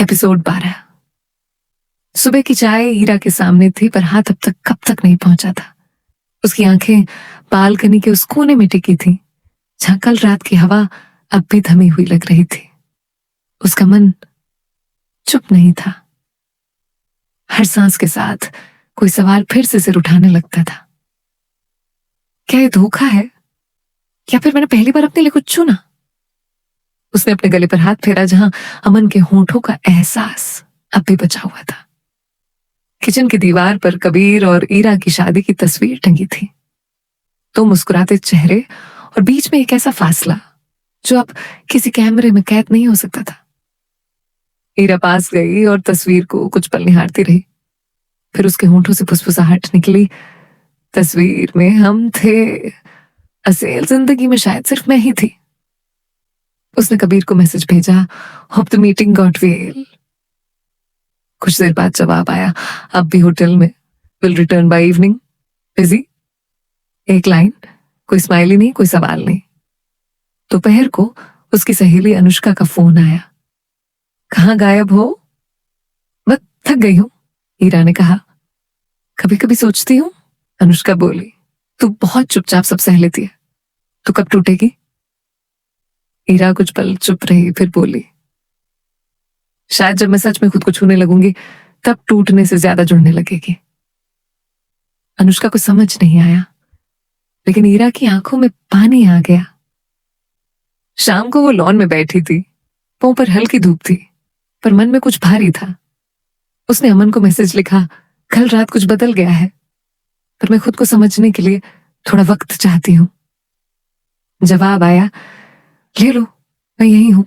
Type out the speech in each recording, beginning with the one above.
Episode 12। सुबह की चाय ईरा के सामने थी, पर हाथ अब तक कब तक नहीं पहुंचा था। उसकी आंखें बालकनी के उस कोने में टिकी थी जहां कल रात की हवा अब भी थमी हुई लग रही थी। उसका मन चुप नहीं था। हर सांस के साथ कोई सवाल फिर से सिर उठाने लगता था। क्या ये धोखा है, या फिर मैंने पहली बार अपने लिए कुछ चुना? उसने अपने गले पर हाथ फेरा जहां अमन के होंठों का एहसास अब भी बचा हुआ था। किचन की दीवार पर कबीर और ईरा की शादी की तस्वीर टंगी थी। दो मुस्कुराते चेहरे और बीच में एक ऐसा फासला जो अब किसी कैमरे में कैद नहीं हो सकता था। ईरा पास गई और तस्वीर को कुछ पल निहारती रही। फिर उसके होंठों से फुसफुसाहट निकली। तस्वीर में हम थे, असल जिंदगी में शायद सिर्फ मैं ही थी। उसने कबीर को मैसेज भेजा, hope the meeting got well. कुछ देर बाद जवाब आया, अब भी होटल में, will return by evening, busy. एक लाइन, कोई स्माइली नहीं, कोई सवाल नहीं। दोपहर को उसकी सहेली अनुष्का का फोन आया। कहाँ गायब हो? बस थक गई हूं, ईरा ने कहा। कभी कभी सोचती हूँ, अनुष्का बोली, तू बहुत चुपचाप सब सह लेती है, तू कब टूटेगी? ईरा कुछ पल चुप रही, फिर बोली, शायद जब मैं सच में खुद को छूने लगूंगी तब टूटने से ज्यादा जुड़ने लगेगी। अनुष्का को समझ नहीं आया, लेकिन ईरा की आंखों में पानी आ गया। शाम को वो लॉन में बैठी थी। पांव पर हल्की धूप थी, पर मन में कुछ भारी था। उसने अमन को मैसेज लिखा, कल रात कुछ बदल गया है, पर मैं खुद को समझने के लिए थोड़ा वक्त चाहती हूँ। जवाब आया, ले लो, मैं यही हूं,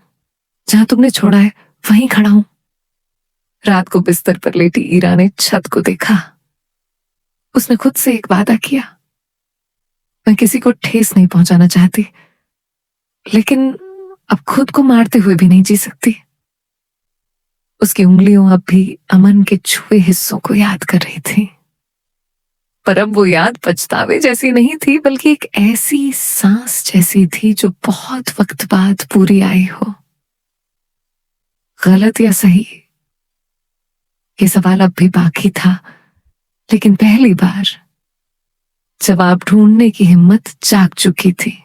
जहां तुमने छोड़ा है वहीं खड़ा हूं। रात को बिस्तर पर लेटी ईरा ने छत को देखा। उसने खुद से एक वादा किया, मैं किसी को ठेस नहीं पहुंचाना चाहती, लेकिन अब खुद को मारते हुए भी नहीं जी सकती। उसकी उंगलियों अब भी अमन के छुए हिस्सों को याद कर रही थी, पर अब वो याद पछतावे जैसी नहीं थी, बल्कि एक ऐसी सांस जैसी थी जो बहुत वक्त बाद पूरी आई हो। गलत या सही, ये सवाल अब भी बाकी था, लेकिन पहली बार जवाब ढूंढने की हिम्मत जाग चुकी थी।